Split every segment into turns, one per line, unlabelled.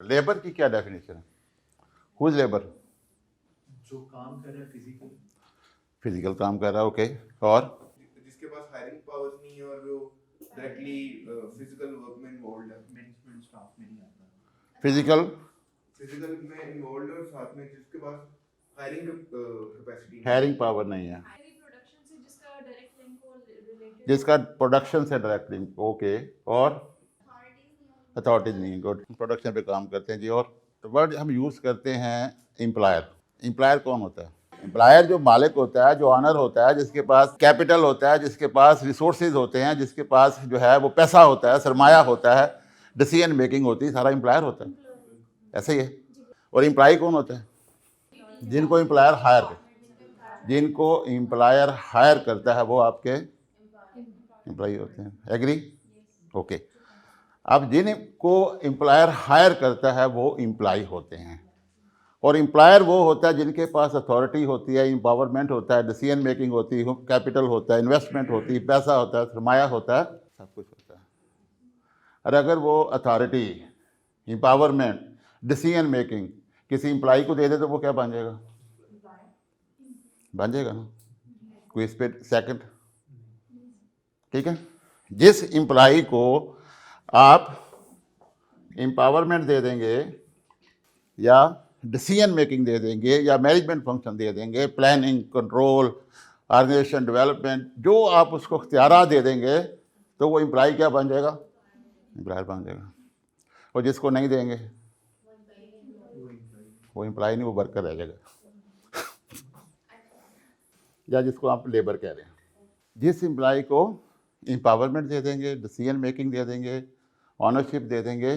Labour की क्या definition है? Whose labour?
जो काम कर रहा है फिजिकल।
फिजिकल काम कर रहा है, ओके। और
जिसके पास हायरिंग पावर नहीं है और वो डायरेक्टली फिजिकल वर्क में इन्वॉल्व है,
मैनेजमेंट स्टाफ में नहीं आता।
फिजिकल
फिजिकल में इन्वॉल्व है और साथ में जिसके पास हायरिंग कैपेसिटी
हायरिंग पावर नहीं है,
प्रोडक्शन से जिसका डायरेक्ट लिंक हो रिलेटेड
जिसका प्रोडक्शन से डायरेक्ट लिंक, ओके। और अथॉरिटीज नहीं है, गुड। प्रोडक्शन पे काम करते हैं जी। और वर्ड हम यूज़ करते हैं एम्प्लॉयर। एम्प्लॉयर कौन होता है? एम्प्लॉयर जो मालिक होता है, जो ऑनर होता है, जिसके पास कैपिटल होता है, जिसके पास रिसोर्सेज होते हैं, जिसके पास जो है वो पैसा होता है, सरमाया होता है, डिसीजन मेकिंग होती है, सारा एम्प्लॉयर होता है। ऐसे ही है। और एम्प्लॉय कौन होता है? जिनको एम्प्लॉयर हायर करता, जिनको एम्प्लॉयर हायर करता है वो आपके एम्प्लॉय होते हैं। एग्री? ओके। अब जिनको एम्प्लॉयर हायर करता है वो एम्प्लॉय होते हैं। और एम्प्लॉयर वो होता है जिनके पास अथॉरिटी होती है, एम्पावरमेंट होता है, डिसीजन मेकिंग होती है, कैपिटल होता है, इन्वेस्टमेंट होती है, पैसा होता है, सरमाया होता है, सब कुछ होता है। और अगर वो अथॉरिटी, एम्पावरमेंट, डिसीजन मेकिंग किसी एम्प्लॉय को दे दे तो वो क्या बन जाएगा? बन जाएगा ना। कोई इस पर सेकंड? ठीक है। जिस एम्प्लॉय को आप एम्पावरमेंट दे देंगे या डिसीजन मेकिंग दे देंगे या मैनेजमेंट फंक्शन दे देंगे, प्लानिंग, कंट्रोल, ऑर्गेनाइजेशन डेवलपमेंट, जो आप उसको इख्तियारात दे देंगे तो वो एम्प्लॉय क्या बन जाएगा? एम्प्लॉयर बन जाएगा। और जिसको नहीं देंगे वो एम्प्लॉय नहीं, वो वर्कर रह जाएगा। या जिसको आप लेबर कह रहे हैं। जिस एम्प्लॉय को एम्पावरमेंट दे देंगे, डिसीजन मेकिंग दे देंगे, ऑनरशिप दे देंगे,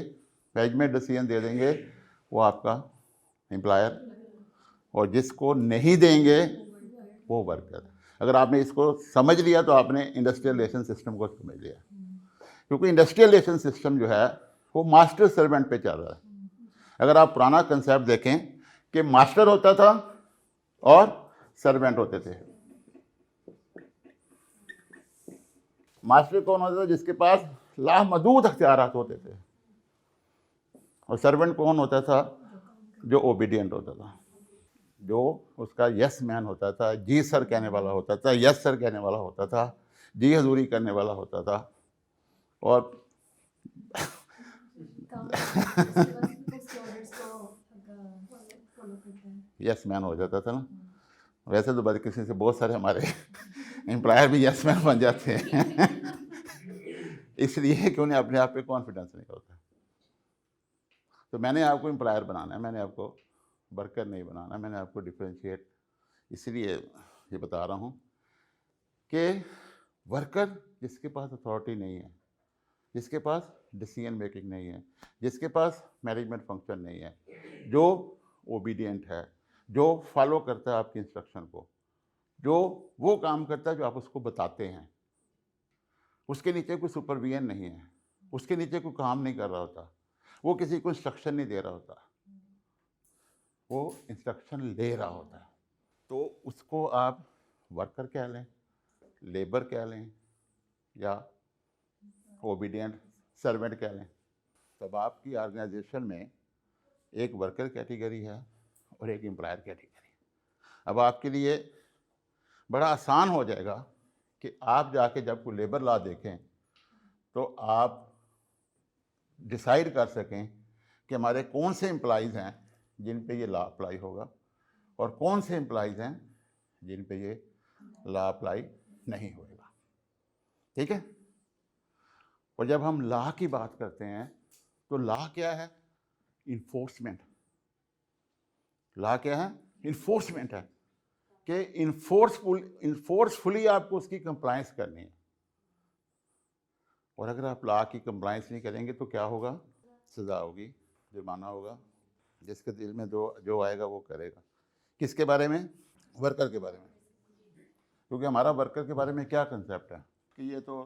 मैनेजमेंट डिसीजन दे देंगे, वो आपका एम्प्लॉयर। और जिसको नहीं देंगे वो वर्कर। अगर आपने इसको समझ लिया तो आपने इंडस्ट्रियल रिलेशन सिस्टम को समझ लिया। क्योंकि इंडस्ट्रियल रिलेशन सिस्टम जो है वो मास्टर सर्वेंट पे चल रहा है। अगर आप पुराना कंसेप्ट देखें कि मास्टर होता था और सर्वेंट होते थे। मास्टर कौन होता था? जिसके पास लामहदूद अख्तियारात होते थे। और सर्वेंट कौन होता था? जो ओबीडियंट होता था, जो उसका यस मैन होता था, जी सर कहने वाला होता था, यस सर कहने वाला होता था, जी हजूरी करने वाला होता था। और यस मैन हो जाता था ना। वैसे तो बदकिस्मती से बहुत सारे हमारे एम्प्लॉयर भी यस मैन बन जाते हैं इसलिए कि उन्हें अपने आप पे कॉन्फिडेंस नहीं होता। तो मैंने आपको एम्प्लॉयर बनाना है, मैंने आपको वर्कर नहीं बनाना। मैंने आपको डिफ्रेंशिएट इसलिए ये बता रहा हूँ कि वर्कर जिसके पास अथॉरिटी नहीं है, जिसके पास डिसीजन मेकिंग नहीं है, जिसके पास मैनेजमेंट फंक्शन नहीं है, जो ओबीडियंट है, जो फॉलो करता है आपकी इंस्ट्रक्शन को, जो वो काम करता है जो आप उसको बताते हैं, उसके नीचे कोई सुपरविजन नहीं है, उसके नीचे कोई काम नहीं कर रहा होता, वो किसी को इंस्ट्रक्शन नहीं दे रहा होता, वो इंस्ट्रक्शन ले रहा होता है। तो उसको आप वर्कर कह लें, लेबर कह लें, या ओबीडियंट सर्वेंट कह लें। तब आपकी ऑर्गेनाइजेशन में एक वर्कर कैटेगरी है और एक एम्प्लॉयर कैटेगरी। अब आपके लिए बड़ा आसान हो जाएगा कि आप जाके जब कोई लेबर लॉ देखें तो आप डिसाइड कर सकें कि हमारे कौन से एम्प्लॉइज़ हैं जिन पे ये लॉ अप्लाई होगा और कौन से एम्प्लॉइज़ हैं जिन पे ये लॉ अप्लाई नहीं होगा। ठीक है। और जब हम लॉ की बात करते हैं तो लॉ क्या है? इन्फोर्समेंट। लॉ क्या है? इन्फोर्समेंट है कि इन्फोर्सफुली आपको उसकी कंप्लायंस करनी है। और अगर आप लॉ की कंप्लायंस नहीं करेंगे तो क्या होगा? सज़ा होगी, जुर्माना होगा। जिसके दिल में जो आएगा वो करेगा। किसके बारे में? वर्कर के बारे में। क्योंकि हमारा वर्कर के बारे में क्या कंसेप्ट है कि ये तो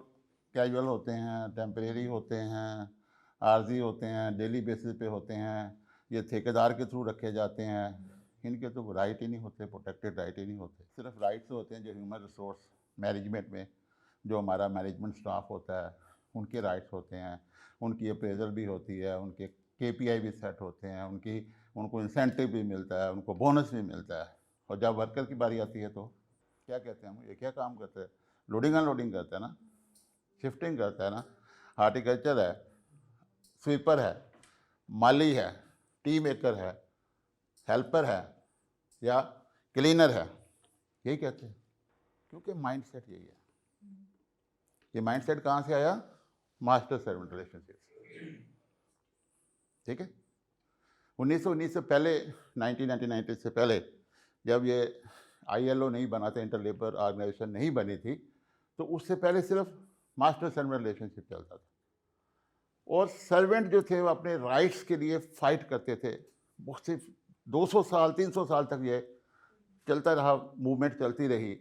कैजुअल होते हैं, टेम्परेरी होते हैं, आर्जी होते हैं, डेली बेसिस पे होते हैं, ये ठेकेदार के थ्रू रखे जाते हैं, इनके तो राइट ही नहीं होते, प्रोटेक्टेड राइट ही नहीं होते। सिर्फ राइट्स होते हैं जो ह्यूमन रिसोर्स मैनेजमेंट में जो हमारा मैनेजमेंट स्टाफ होता है उनके राइट्स होते हैं, उनकी अप्रेजल भी होती है, उनके KPI भी सेट होते हैं, उनको इंसेंटिव भी मिलता है, उनको बोनस भी मिलता है। और जब वर्कर की बारी आती है तो क्या कहते हैं हम, ये क्या काम करते हैं, लोडिंग अनलोडिंग करते हैं ना, शिफ्टिंग करता है ना, हार्टिकल्चर है, स्वीपर है, माली है, टी मेकर है, हेल्पर है या क्लीनर है, यही कहते हैं। क्योंकि माइंडसेट यही है। ये माइंडसेट कहाँ से आया? Master servant relationship. ठीक है, 1919 से पहले, 1990 से पहले जब ये ILO नहीं बना था, इंटर लेबर ऑर्गेनाइजेशन नहीं बनी थी, तो उससे पहले सिर्फ मास्टर सर्वेंट रिलेशनशिप चलता था। और सर्वेंट जो थे वो अपने राइट्स के लिए फाइट करते थे। बहुत से 200 साल 300 साल तक ये चलता रहा, मूवमेंट चलती रही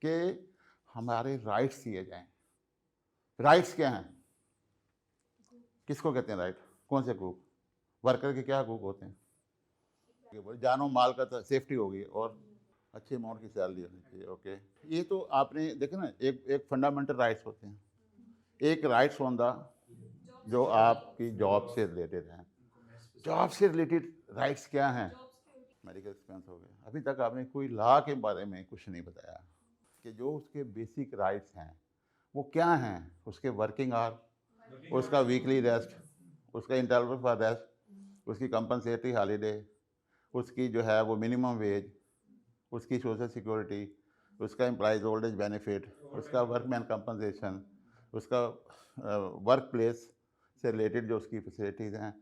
कि हमारे राइट्स दिए जाएं। राइट्स क्या हैं? किसको कहते हैं राइट? कौन से हकूक? वर्कर के क्या हकूक होते हैं? ये बोले जानो माल का तो सेफ्टी होगी और अच्छे अमाउंट की सैलरी होनी चाहिए। ओके, ये तो आपने देखा ना, एक फंडामेंटल राइट्स होते हैं। एक राइट्स होता जो आपकी जॉब से रिलेटेड हैं। जॉब से रिलेटेड राइट्स क्या हैं? मेडिकल एक्सपेंस हो गए। अभी तक आपने कोई लॉ के बारे में कुछ नहीं बताया कि जो उसके बेसिक राइट्स हैं वो क्या हैं। उसके वर्किंग आवर, उसका वीकली रेस्ट, उसका इंटरवल फॉर रेस्ट, उसकी कंपनसेटरी हॉलीडे, उसकी जो है वो मिनिमम वेज, उसकी सोशल सिक्योरिटी, उसका एम्प्लॉयज़ ओल्ड एज बेनिफिट, उसका वर्कमैन कंपनसेशन, उसका वर्क प्लेस से रिलेटेड जो उसकी फैसिलिटीज़ हैं,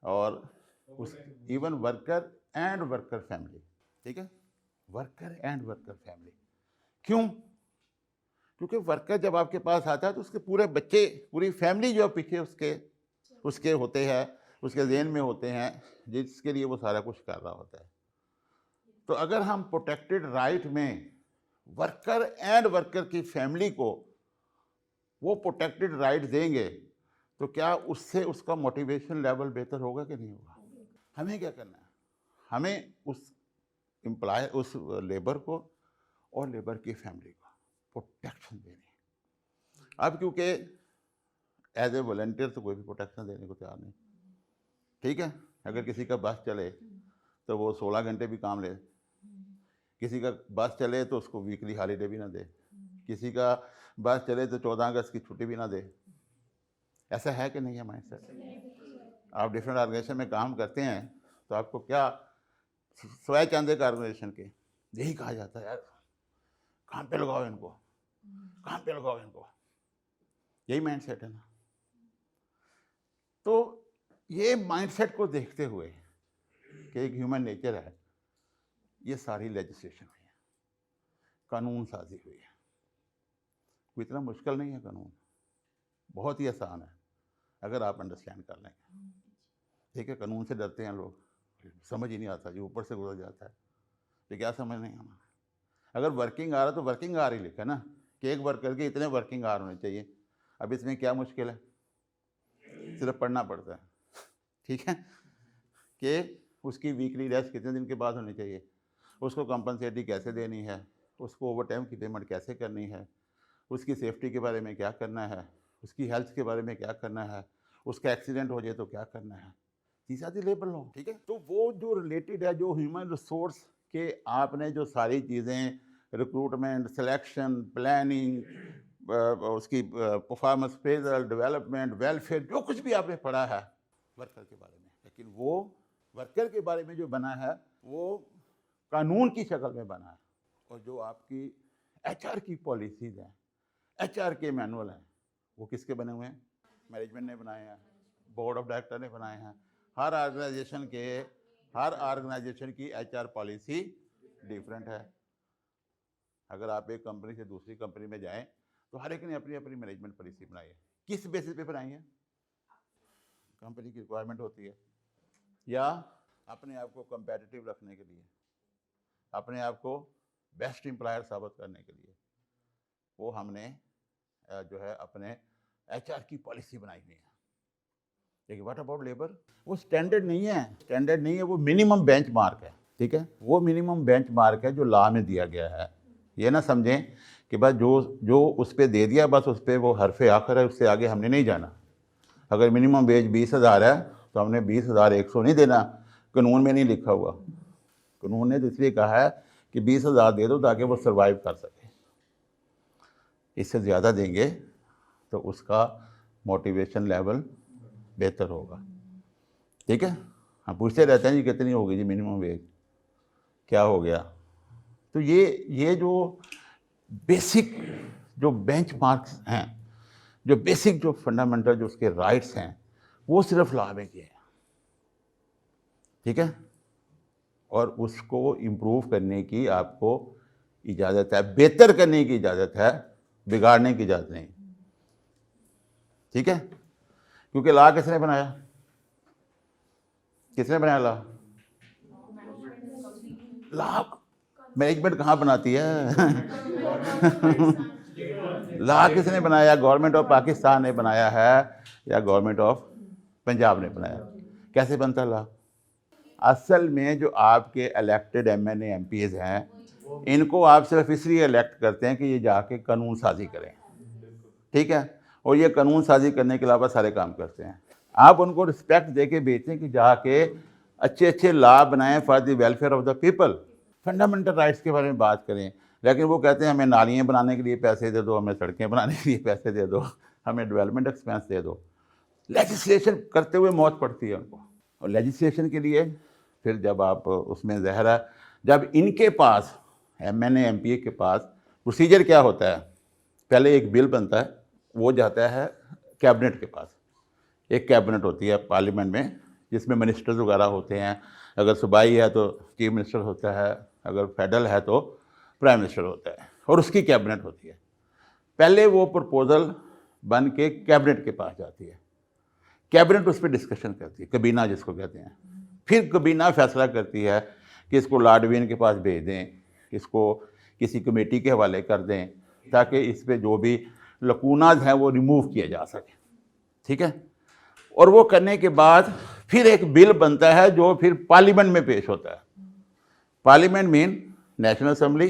और उस even worker and worker family. ठीक है, वर्कर एंड वर्कर फैमिली। क्यों? क्योंकि वर्कर जब आपके पास आता है तो उसके पूरे बच्चे, पूरी फैमिली जो पीछे उसके होते हैं, उसके ज़हन में होते हैं, जिसके लिए वो सारा कुछ कर रहा होता है। तो अगर हम प्रोटेक्टेड राइट में वर्कर एंड वर्कर की फैमिली को वो प्रोटेक्टेड राइट देंगे तो क्या उससे उसका मोटिवेशन लेवल बेहतर होगा कि नहीं होगा? हमें क्या करना है? हमें उस एम्प्लॉय, उस लेबर को और लेबर की फैमिली को प्रोटेक्शन देनी है। अब क्योंकि एज ए वॉलंटियर तो कोई भी प्रोटेक्शन देने को तैयार नहीं। ठीक है, अगर किसी का बस चले तो वो 16 घंटे भी काम ले, किसी का बस चले तो उसको वीकली हॉलीडे भी ना दे, किसी का बस चले तो 14 अगस्त की छुट्टी भी ना दे। ऐसा है कि नहीं है माइंडसेट? आप डिफरेंट ऑर्गेनाइजेशन में काम करते हैं तो आपको क्या, स्वयं चंदे का ऑर्गेनाइजेशन के यही कहा जाता है, यार काम पे लगाओ इनको, काम पे लगाओ इनको। यही माइंडसेट है ना। तो ये माइंडसेट को देखते हुए कि एक ह्यूमन नेचर है, ये सारी लेजिस्लेशन हुई है, कानून साजी हुई है। कोई इतना मुश्किल नहीं है कानून, बहुत ही आसान है अगर आप अंडरस्टैंड कर लेंगे। ठीक है, कानून से डरते हैं लोग, समझ ही नहीं आता जी, ऊपर से गुजर जाता है। तो क्या समझ नहीं आना? अगर वर्किंग आवर है तो वर्किंग आवर ही लिखा ना कि एक वर्कर के इतने वर्किंग आवर होने चाहिए। अब इसमें क्या मुश्किल है? सिर्फ पढ़ना पड़ता है। ठीक है, कि उसकी वीकली रेस्ट कितने दिन के बाद होनी चाहिए, उसको कंपनसेटरी कैसे देनी है, उसको ओवर टाइम की पेमेंट कैसे करनी है, उसकी सेफ्टी के बारे में क्या करना है, उसकी हेल्थ के बारे में क्या करना है, उसका एक्सीडेंट हो जाए तो क्या करना है। these are the labour law. ठीक है, तो वो जो रिलेटेड है, जो ह्यूमन रिसोर्स के आपने जो सारी चीज़ें, रिक्रूटमेंट, सिलेक्शन, प्लानिंग, उसकी परफॉर्मेंस अप्रेजल, डेवलपमेंट, वेलफेयर, जो कुछ भी आपने पढ़ा है वर्कर के बारे में, लेकिन वो वर्कर के बारे में जो बना है वो कानून की शक्ल में बना है। और जो आपकी HR की पॉलिसीज़ हैं, HR के मैनुअल हैं, वो किसके बने हुए हैं? मैनेजमेंट ने बनाए हैं, बोर्ड ऑफ डायरेक्टर ने बनाए हैं। हर ऑर्गेनाइजेशन की HR पॉलिसी डिफरेंट है। अगर आप एक कंपनी से दूसरी कंपनी में जाएं तो हर एक ने अपनी अपनी मैनेजमेंट पॉलिसी बनाई है। किस बेसिस पे बनाई है? कंपनी की रिक्वायरमेंट होती है, या अपने आप को कंपेटिटिव रखने के लिए, अपने आप को बेस्ट एम्प्लॉयर साबित करने के लिए, वो हमने जो है अपने HR की पॉलिसी बनाई हुई है। लेकिन व्हाट अबाउट लेबर? वो स्टैंडर्ड नहीं है, वो मिनिमम बेंचमार्क है। ठीक है, वो मिनिमम बेंचमार्क है जो लॉ में दिया गया है। ये ना समझें कि बस जो उस पर दे दिया बस उस पर वो हरफ आखिर है, उससे आगे हमने नहीं जाना। अगर मिनिमम वेज 20,000 है तो हमने 20,100 नहीं देना, कानून में नहीं लिखा हुआ। कानून ने तो इसलिए कहा है कि 20,000 दे दो ताकि वो सर्वाइव कर सके। इससे ज़्यादा देंगे तो उसका मोटिवेशन लेवल बेहतर होगा। ठीक है, हम पूछते रहते हैं जी कितनी होगी जी मिनिमम वेज, क्या हो गया। तो ये जो बेसिक जो बेंचमार्क्स हैं, जो बेसिक जो फंडामेंटल जो उसके राइट्स हैं, वो सिर्फ लॉ में किए हैं। ठीक है, और उसको इम्प्रूव करने की आपको इजाज़त है, बेहतर करने की इजाज़त है, बिगाड़ने की इजाज़त नहीं। ठीक है, क्योंकि लॉ किसने बनाया? किसने बनाया लॉ? लॉ मैनेजमेंट कहाँ बनाती है? लॉ किसने बनाया? गवर्नमेंट ऑफ पाकिस्तान ने बनाया है या गवर्नमेंट ऑफ पंजाब ने बनाया? कैसे बनता लॉ? असल में जो आपके इलेक्टेड MNA MPs हैं, इनको आप सिर्फ इसलिए इलेक्ट करते हैं कि ये जाके कानून साजी करें। ठीक है, और ये कानून साजी करने के अलावा सारे काम करते हैं। आप उनको रिस्पेक्ट दे के भेजते कि जाके अच्छे अच्छे लॉ बनाएं for the welfare of the people, fundamental rights के बारे में बात करें। लेकिन वो कहते हैं हमें नालियाँ बनाने के लिए पैसे दे दो, हमें सड़कें बनाने के लिए पैसे दे दो, हमें डेवलपमेंट एक्सपेंस दे दो। लेजिस्लेशन करते हुए मौत पड़ती है उनको। और लेजिस्लेशन के लिए फिर जब आप उसमें ज़हर है, जब इनके पास MNA MPA के पास प्रोसीजर क्या होता है, पहले एक बिल बनता है, वो जाता है कैबिनेट के पास। एक कैबिनेट होती है पार्लियामेंट में जिसमें मिनिस्टर्स वगैरह होते हैं। अगर सूबाई है तो चीफ मिनिस्टर होता है, अगर फेडरल है तो प्राइम मिनिस्टर होता है, और उसकी कैबिनेट होती है। पहले वो प्रपोज़ल बन के कैबिनेट के पास जाती है, कैबिनेट उस पर डिस्कशन करती है, कबीना जिसको कहते हैं। फिर कबीना फैसला करती है कि इसको लॉर्ड विन के पास भेज दें, इसको किसी कमेटी के हवाले कर दें, ताकि इस पे जो भी लकूनाज हैं वो रिमूव किए जा सके। ठीक है, और वो करने के बाद फिर एक बिल बनता है जो फिर पार्लियामेंट में पेश होता है। पार्लियामेंट मीन नेशनल असेंबली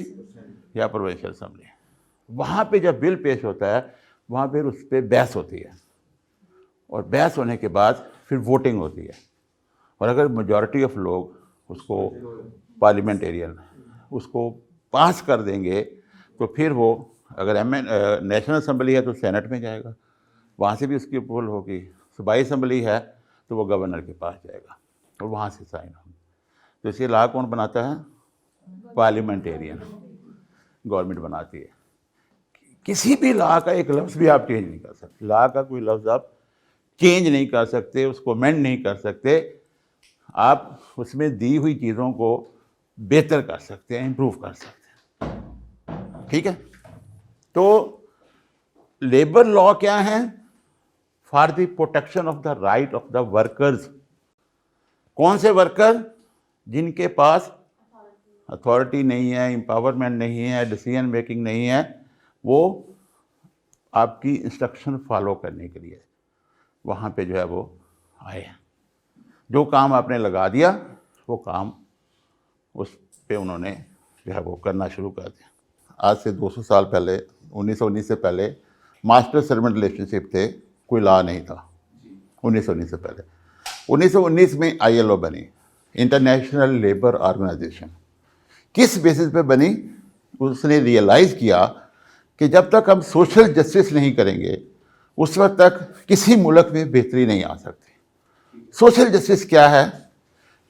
या प्रोविंशियल असेंबली। वहाँ पे जब बिल पेश होता है, वहाँ फिर उस पर बहस होती है, और बहस होने के बाद फिर वोटिंग होती है। और अगर मेजॉरिटी ऑफ लोग उसको पार्लियामेंटेरियन उसको पास कर देंगे, तो फिर वो अगर नेशनल असेंबली है तो सेनेट में जाएगा, वहाँ से भी उसकी अप्रूवल होगी। सूबाई असेंबली है तो वो गवर्नर के पास जाएगा और वहाँ से साइन होगी। तो इसे लॉ कौन बनाता है? पार्लियामेंटेरियन गवर्नमेंट बनाती है। किसी भी लॉ का एक लफ्ज़ भी आप चेंज नहीं कर सकते। लॉ का कोई लफ्ज़ आप चेंज नहीं कर सकते, उसको अमेंड नहीं कर सकते। आप उसमें दी हुई चीज़ों को बेहतर कर सकते हैं, इम्प्रूव कर सकते हैं। ठीक है, तो लेबर लॉ क्या है? For the protection of the right of the workers. कौन से वर्कर? जिनके पास अथॉरिटी नहीं है, एम्पावरमेंट नहीं है, डिसीजन मेकिंग नहीं है, वो आपकी इंस्ट्रक्शन फॉलो करने के लिए वहाँ पे जो है वो आए हैं। जो काम आपने लगा दिया वो काम उस पे उन्होंने जो है वो करना शुरू कर दिया। आज से 200 साल पहले, 1919 से पहले मास्टर सर्वेंट रिलेशनशिप थे, कोई लॉ नहीं था 1919 से पहले। 1919 में ILO बनी, इंटरनेशनल लेबर ऑर्गेनाइजेशन। किस बेसिस पे बनी? उसने रियलाइज़ किया कि जब तक हम सोशल जस्टिस नहीं करेंगे उस वक्त तक किसी मुल्क में बेहतरी नहीं आ सकती। सोशल जस्टिस क्या है?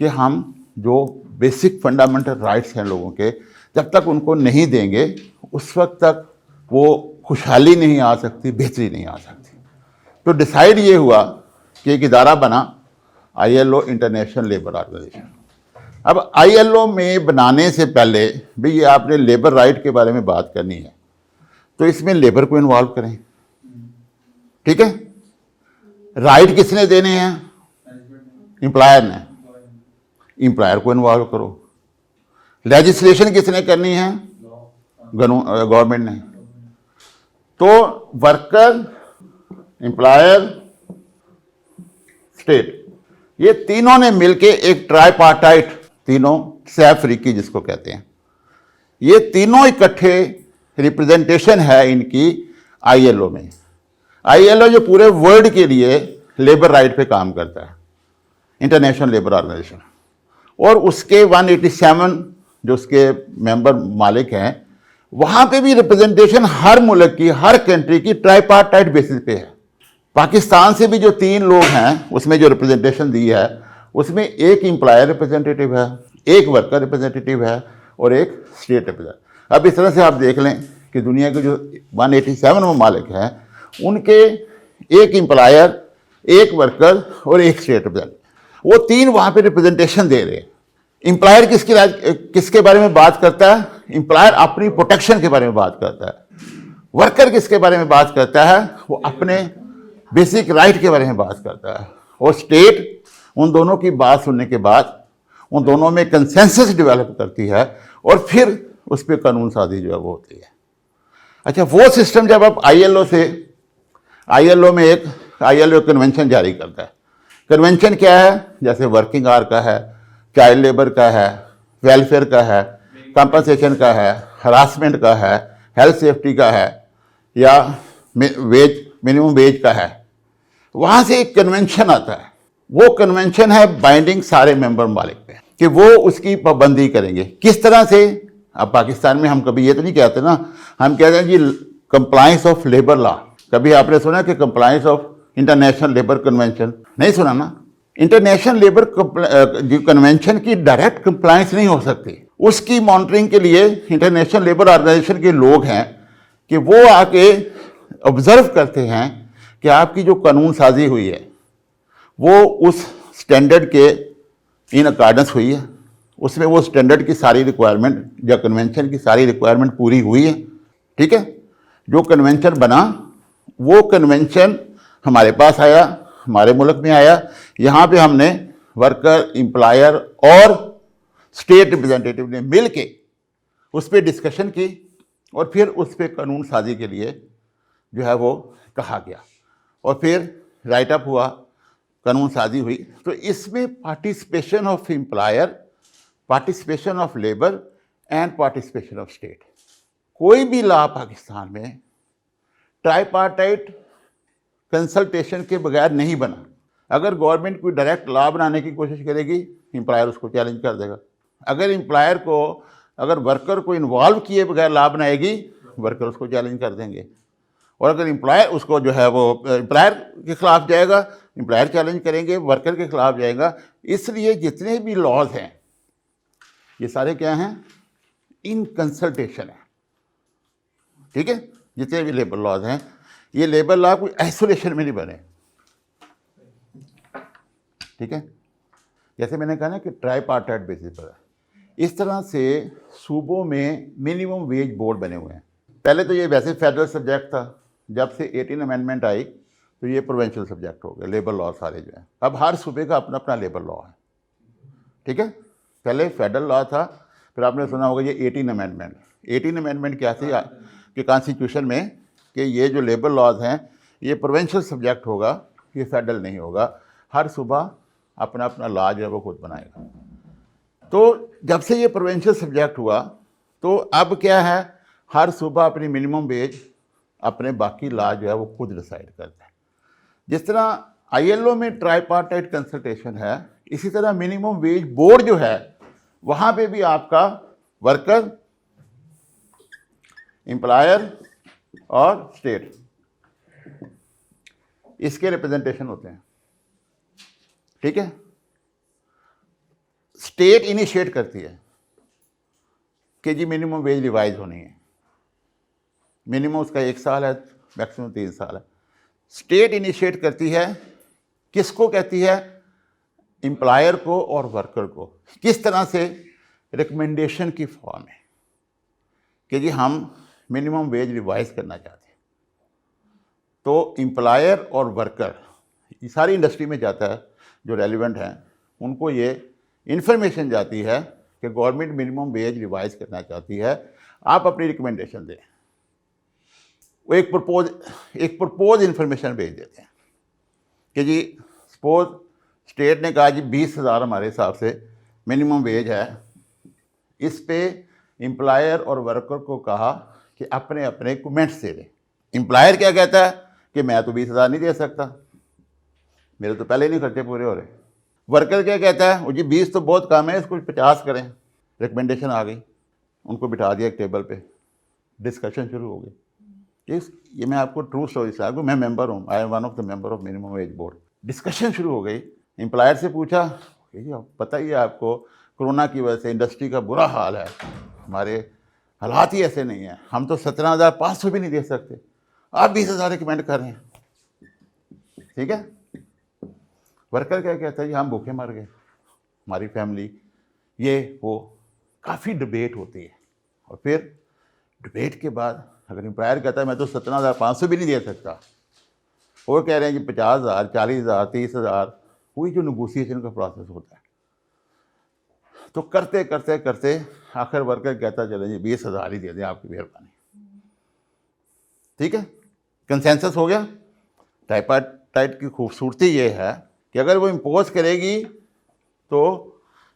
कि हम जो बेसिक फंडामेंटल राइट्स हैं लोगों के, जब तक उनको नहीं देंगे उस वक्त तक वो खुशहाली नहीं आ सकती, बेहतरी नहीं आ सकती। तो डिसाइड ये हुआ कि एक इदारा बना, ILO इंटरनेशनल लेबर ऑर्गेनाइजेशन। अब ILO में बनाने से पहले भी ये आपने लेबर राइट के बारे में बात करनी है तो इसमें लेबर को इन्वॉल्व करें। ठीक है, राइट किसने देने हैं? एम्प्लॉयर ने, एम्प्लॉयर को इन्वॉल्व करो। लेजिस्लेशन किसने करनी है? गवर्नमेंट ने। तो वर्कर, एम्प्लॉयर, स्टेट, ये तीनों ने मिलके एक ट्राइपार्टाइट, तीनों सैफरीकी जिसको कहते हैं, ये तीनों इकट्ठे रिप्रेजेंटेशन है इनकी ILO में। ILO जो पूरे वर्ल्ड के लिए लेबर राइट पे काम करता है। इंटरनेशनल लेबर ऑर्गेनाइजेशन, और उसके 187 जो उसके मेंबर मालिक हैं, वहाँ पे भी रिप्रेजेंटेशन हर मुल्क की, हर कंट्री की ट्राईपार्टाइट बेसिस पे है। पाकिस्तान से भी जो 3 लोग हैं उसमें जो रिप्रेजेंटेशन दी है, उसमें एक एम्प्लॉयर रिप्रेजेंटेटिव है, एक वर्कर रिप्रेजेंटेटिव है और एक स्टेट रिप्रेजेंटेटिव। अब इस तरह से आप देख लें कि दुनिया के जो 187 ममालिक हैं उनके एक एम्प्लॉयर, एक वर्कर और एक स्टेट रिप्रेजेंटेटिव, वो 3 वहाँ पे रिप्रेजेंटेशन दे रहे हैं। एम्प्लॉयर किसके बारे में बात करता है? एम्प्लॉयर अपनी प्रोटेक्शन के बारे में बात करता है। वर्कर किसके बारे में बात करता है? वो अपने बेसिक राइट के बारे में बात करता है। और स्टेट उन दोनों की बात सुनने के बाद उन दोनों में कंसेंसस डेवलप करती है और फिर उस पर कानून साजी जो है वो होती है। अच्छा, वो सिस्टम जब आप आईएलओ में एक आईएलओ कन्वेंशन जारी करता है। कन्वेंशन क्या है? जैसे वर्किंग आवर का है, चाइल्ड लेबर का है, वेलफेयर का है, कंपनसेशन का है, हरासमेंट का है, हेल्थ सेफ्टी का है, या मिनिमम वेज का है। वहाँ से एक कन्वेंशन आता है। वो कन्वेंशन है बाइंडिंग सारे मेंबर मालिक पे कि वो उसकी पाबंदी करेंगे। किस तरह से? अब पाकिस्तान में हम कभी ये तो नहीं कहते ना, हम कहते हैं जी कंप्लायंस ऑफ लेबर लॉ। कभी आपने सुना कि compliance of international labour convention? नहीं सुना ना। इंटरनेशनल लेबर कन्वेंशन की डायरेक्ट कंप्लायंस नहीं हो सकती। उसकी मॉनिटरिंग के लिए इंटरनेशनल लेबर ऑर्गेनाइजेशन के लोग हैं कि वो आके ऑब्जर्व करते हैं कि आपकी जो कानून साजी हुई है वो उस स्टैंडर्ड के इन अकॉर्डेंस हुई है, उसमें वो स्टैंडर्ड की सारी रिक्वायरमेंट या कन्वेंशन की सारी रिक्वायरमेंट पूरी हुई है। ठीक है, जो कन्वेंशन बना वो कन्वेंशन हमारे पास आया, हमारे मुल्क में आया। यहाँ पे हमने वर्कर, एम्प्लॉयर और स्टेट रिप्रेजेंटेटिव ने मिल के उस पर डिस्कशन की और फिर उस पर कानून साजी के लिए जो है वो कहा गया और फिर राइट अप हुआ, कानून साजी हुई। तो इसमें participation of employer, participation of labour and participation of state. कोई भी लॉ पाकिस्तान में ट्राईपार्टाइट कंसल्टेशन के बगैर नहीं बना। अगर गवर्नमेंट कोई डायरेक्ट लॉ बनाने की कोशिश करेगी, एम्प्लॉयर उसको चैलेंज कर देगा। अगर वर्कर को इन्वॉल्व किए बगैर लॉ बनाएगी, वर्कर उसको चैलेंज कर देंगे। और अगर एम्प्लॉयर उसको जो है वो एम्प्लॉयर के खिलाफ जाएगा, एम्प्लॉयर चैलेंज करेंगे, वर्कर के खिलाफ जाएगा। इसलिए जितने भी लॉज हैं ये सारे क्या हैं? इन कंसल्टेशन है। ठीक है, जितने भी लेबर लॉज हैं, ये लेबर लॉ कोई आइसोलेशन में नहीं बने। ठीक है, जैसे मैंने कहा ना कि ट्राईपार्टाइट बेसिस पर है। इस तरह से सूबों में मिनिमम वेज बोर्ड बने हुए हैं। पहले तो ये वैसे फेडरल सब्जेक्ट था, जब से 18 अमेंडमेंट आई तो ये प्रोविंशियल सब्जेक्ट हो गए, लेबर लॉ सारे जो हैं। अब हर सूबे का अपना अपना लेबर लॉ है। ठीक है, पहले फेडरल लॉ था, फिर आपने सुना होगा ये 18 अमेंडमेंट। 18 अमेंडमेंट क्या थी कि कॉन्स्टिट्यूशन में कि ये जो लेबर लॉज हैं ये प्रोविंशियल सब्जेक्ट होगा, ये फेडरल नहीं होगा। हर सूबा अपना अपना लॉ जो है वो खुद बनाएगा। तो जब से ये प्रोविंशियल सब्जेक्ट हुआ तो अब क्या है, हर सूबा अपनी मिनिमम वेज, अपने बाकी लॉ जो है वो खुद डिसाइड करता है। जिस तरह आईएलओ में ट्राईपार्टाइट कंसल्टेशन है, इसी तरह मिनिमम वेज बोर्ड जो है वहाँ पे भी आपका वर्कर, एम्प्लॉयर और स्टेट, इसके रिप्रेजेंटेशन होते हैं। ठीक है, स्टेट इनिशिएट करती है कि जी मिनिमम वेज रिवाइज होनी है। मिनिमम उसका 1 साल है, मैक्सिमम 3 साल है। स्टेट इनिशिएट करती है, किसको कहती है? एम्प्लॉयर को और वर्कर को। किस तरह से? रिकमेंडेशन की फॉर्म में कि जी हम मिनिमम वेज रिवाइज करना चाहते हैं। तो एम्प्लॉयर और वर्कर, ये सारी इंडस्ट्री में जाता है, जो रेलिवेंट हैं उनको ये इन्फॉर्मेशन जाती है कि गवर्नमेंट मिनिमम वेज रिवाइज करना चाहती है, आप अपनी रिकमेंडेशन दें। वो एक प्रपोज इन्फॉर्मेशन भेज देते हैं कि जी सपोज स्टेट ने कहा जी 20,000 हमारे हिसाब से मिनिमम वेज है। इस पे एम्प्लॉयर और वर्कर को कहा कि अपने अपने कमेंट्स दे दें। एम्प्लॉयर क्या कहता है कि मैं तो 20,000 नहीं दे सकता, मेरे तो पहले ही नहीं खर्चे पूरे हो रहे। वर्कर क्या कहता है, वो जी 20 तो बहुत कम है, इसको 50 करें। रिकमेंडेशन आ गई, उनको बिठा दिया एक टेबल पे, डिस्कशन शुरू हो गई। ये मैं आपको ट्रू स्टोरी से आपको, मैं मेंबर हूँ, I am one of the member of minimum wage board. Discussion शुरू हो गई। एम्प्लॉयर से पूछा, जी पता ही है आपको कोरोना की वजह से इंडस्ट्री का बुरा हाल है, हमारे हालात ही ऐसे नहीं हैं, हम तो 17,500 भी नहीं दे सकते, आप 20,000 रिकमेंड कर रहे हैं, ठीक है। वर्कर क्या कहता है, जी हम भूखे मर गए, हमारी फैमिली, ये वो, काफ़ी डिबेट होती है। और फिर डिबेट के बाद अगर एम्प्लॉयर कहता है मैं तो 17,500 भी नहीं दे सकता, और कह रहे हैं जी 50,000, 40,000, 30,000, वही जो नेगोशिएशन का प्रोसेस होता है। तो करते करते करते आखिर वर्कर कहता चले जी 20,000 ही दे दें, आपकी मेहरबानी, ठीक है। कंसेंसस हो गया। ट्राइपार्टाइट की खूबसूरती ये है कि अगर वो इम्पोज करेगी तो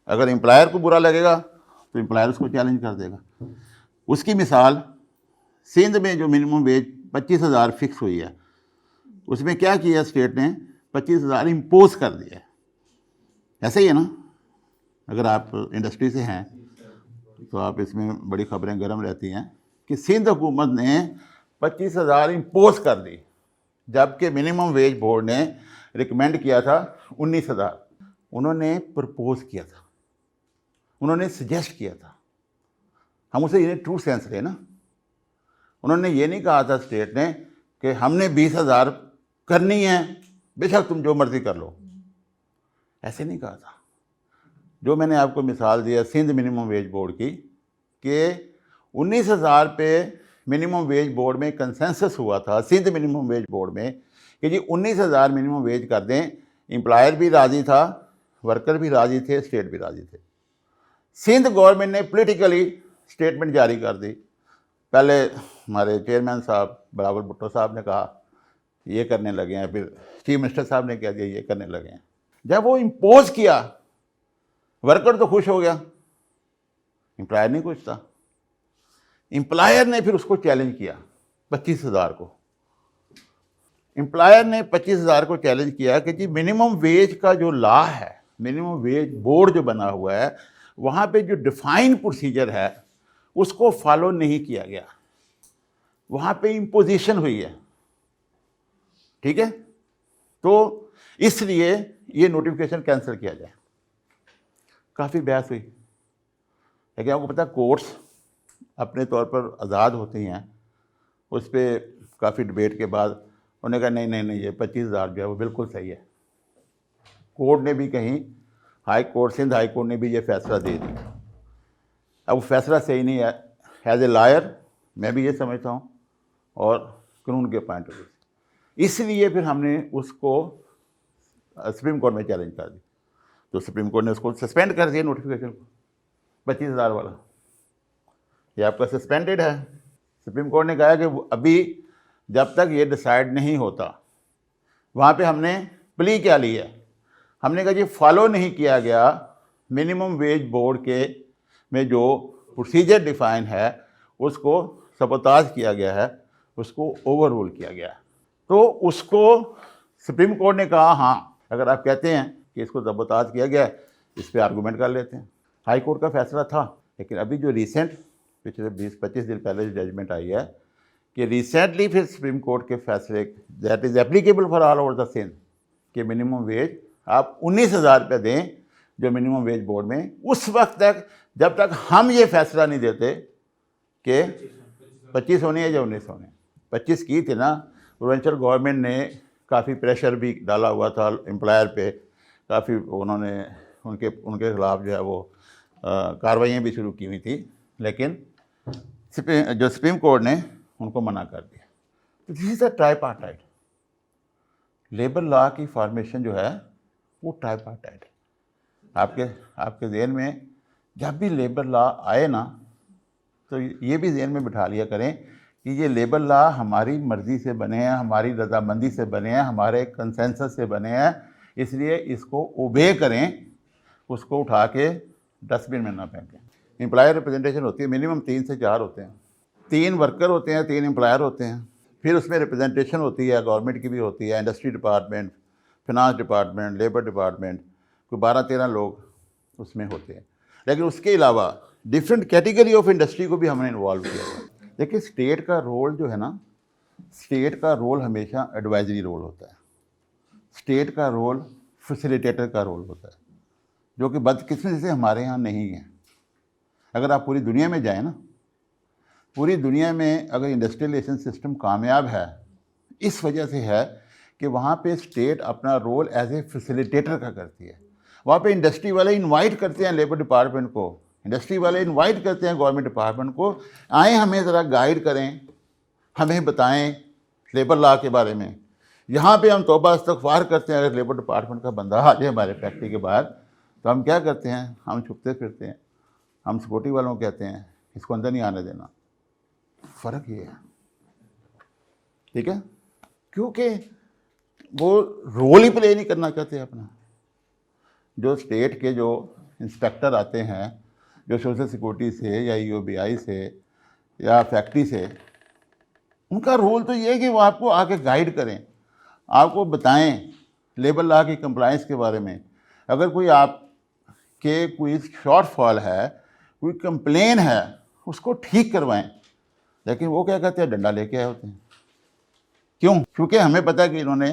अगर एम्प्लॉयर को बुरा लगेगा तो एम्प्लॉयर उसको चैलेंज कर देगा। उसकी मिसाल सिंध में जो मिनिमम वेज 25,000 फिक्स हुई है, उसमें क्या किया स्टेट ने, 25,000 इम्पोज कर दिया। ऐसे ही है ना, अगर आप इंडस्ट्री से हैं तो आप इसमें बड़ी खबरें गर्म रहती हैं कि सिंध हुकूमत ने 25,000 इम्पोज कर दी, जबकि मिनिमम वेज बोर्ड ने रिकमेंड किया था 19,000। उन्होंने प्रपोज किया था, उन्होंने सजेस्ट किया था, हम उसे ये ट्रू सेंस लें ना। उन्होंने ये नहीं कहा था स्टेट ने कि हमने 20,000 करनी है, बेशक तुम जो मर्ज़ी कर लो, ऐसे नहीं कहा था। जो मैंने आपको मिसाल दिया सिंध मिनिमम वेज बोर्ड की, कि 19,000 पे मिनिमम वेज बोर्ड में कंसेंसस हुआ था, सिंध मिनिमम वेज बोर्ड में, कि जी 19,000 मिनिमम वेज कर दें। एम्प्लॉयर भी राज़ी था, वर्कर भी राज़ी थे, स्टेट भी राज़ी थे। सिंध गवर्नमेंट ने पॉलिटिकली स्टेटमेंट जारी कर दी। पहले हमारे चेयरमैन साहब बिलावल भुट्टो साहब ने कहा ये करने लगे हैं, फिर चीफ मिनिस्टर साहब ने कह दिया ये करने लगे हैं। जब वो इम्पोज किया, वर्कर तो खुश हो गया, एम्प्लॉयर नहीं खुश था। एम्प्लॉयर ने फिर उसको चैलेंज किया 25,000 को। एम्प्लॉयर ने 25,000 को चैलेंज किया कि जी मिनिमम वेज का जो लॉ है, मिनिमम वेज बोर्ड जो बना हुआ है, वहाँ पे जो डिफाइन प्रोसीजर है उसको फॉलो नहीं किया गया, वहाँ पे इम्पोजिशन हुई है, ठीक है। तो इसलिए ये नोटिफिकेशन कैंसिल किया जाए। काफ़ी बहस हुई, लेकिन आपको पता है कोर्ट्स अपने तौर पर आज़ाद होती हैं। उस पर काफ़ी डिबेट के बाद उन्होंने कहा नहीं नहीं नहीं, ये 25,000 जो है वो बिल्कुल सही है। कोर्ट ने भी कहीं, high court, Sindh high court ने भी ये फैसला दे दिया। अब वो फैसला सही नहीं है, एज ए लॉयर मैं भी ये समझता हूँ, और कानून के पॉइंट ऑफ व्यू से, इसलिए फिर हमने उसको सुप्रीम कोर्ट में चैलेंज कर दी। तो सुप्रीम कोर्ट ने उसको सस्पेंड कर दिया, नोटिफिकेशन को 25,000 वाला, ये आपका सस्पेंडेड है। सुप्रीम कोर्ट ने कहा कि अभी जब तक ये डिसाइड नहीं होता, वहाँ पे हमने प्ली क्या ली है, हमने कहा जी फॉलो नहीं किया गया मिनिमम वेज बोर्ड के में जो प्रोसीजर डिफाइन है, उसको सबोताज किया गया है, उसको ओवर रूल किया गया। तो उसको सुप्रीम कोर्ट ने कहा हाँ, अगर आप कहते हैं कि इसको सबोताज किया गया है, इस पर आर्गूमेंट कर लेते हैं। हाई कोर्ट का फैसला था, लेकिन अभी जो रिसेंट पिछले 20-25 दिन पहले जो जजमेंट आई है कि रिसेंटली फिर सुप्रीम कोर्ट के फैसले that is applicable for all over the Sindh कि मिनिमम वेज आप 19,000 रुपये दें जो मिनिमम वेज बोर्ड में, उस वक्त तक जब तक हम ये फैसला नहीं देते कि 25 होने या 19 होने। 25 की थी ना, प्रोविंशियल गवर्नमेंट ने काफ़ी प्रेशर भी डाला हुआ था एम्प्लॉयर पे, काफ़ी उन्होंने उनके खिलाफ जो है वो कार्रवाइयाँ भी शुरू की हुई थी, लेकिन जो सुप्रीम कोर्ट ने उनको मना कर दिया। तो this is a tripartite labour law की फॉर्मेशन जो है वो ट्राइपार्टाइट है। आपके ज़हन में जब भी लेबर लॉ आए ना, तो ये भी ज़हन में बिठा लिया करें कि ये लेबर लॉ हमारी मर्ज़ी से बने हैं, हमारी रजामंदी से बने हैं, हमारे कंसेंसस से बने हैं, इसलिए इसको ओबे करें, उसको उठा के डस्टबिन में ना फेंकें। एम्प्लॉयर रिप्रेजेंटेशन होती है, मिनिमम 3 से 4 होते हैं, 3 वर्कर होते हैं, 3 एम्प्लॉयर होते हैं, फिर उसमें रिप्रेजेंटेशन होती है, गवर्नमेंट की भी होती है, industry department, finance department, labour department, कोई 12-13 लोग उसमें होते हैं, लेकिन उसके अलावा डिफरेंट कैटेगरी ऑफ इंडस्ट्री को भी हमने इन्वॉल्व किया हुआ है। देखिए स्टेट का रोल जो है ना, स्टेट का रोल हमेशा एडवाइजरी रोल होता है, स्टेट का रोल फैसिलिटेटर का रोल होता है, जो कि बदकिस्मती से हमारे यहाँ नहीं है। अगर आप पूरी दुनिया में जाएं ना, पूरी दुनिया में अगर इंडस्ट्रियलाइजेशन सिस्टम कामयाब है, इस वजह से है कि वहाँ पे स्टेट अपना रोल एज ए फैसिलिटेटर का करती है। वहाँ पे इंडस्ट्री वाले इनवाइट करते हैं लेबर डिपार्टमेंट को, इंडस्ट्री वाले इनवाइट करते हैं गवर्नमेंट डिपार्टमेंट को, आए हमें ज़रा गाइड करें, हमें बताएं लेबर लॉ के बारे में। यहाँ पे हम तौबा इस्तग़फ़ार करते हैं, अगर लेबर डिपार्टमेंट का बंदा आ जाए हमारे फैक्ट्री के बाहर तो हम क्या करते हैं, हम छुपते फिरते हैं, हम सिक्योरिटी वालों को कहते हैं इसको अंदर नहीं आने देना। फ़र्क ये है, ठीक है, क्योंकि वो रोल ही प्ले नहीं करना चाहते अपना। जो स्टेट के जो इंस्पेक्टर आते हैं, जो सोशल सिक्योरिटी से या EOBI से या फैक्ट्री से, उनका रोल तो ये है कि वो आपको आके गाइड करें, आपको बताएं लेबर लॉ की कंप्लायंस के बारे में। अगर कोई आपके कोई शॉर्टफॉल है, कोई कंप्लेन है, उसको ठीक करवाएं। लेकिन वो क्या कहते हैं, डंडा लेके आए होते हैं। क्यों? क्योंकि हमें पता है कि इन्होंने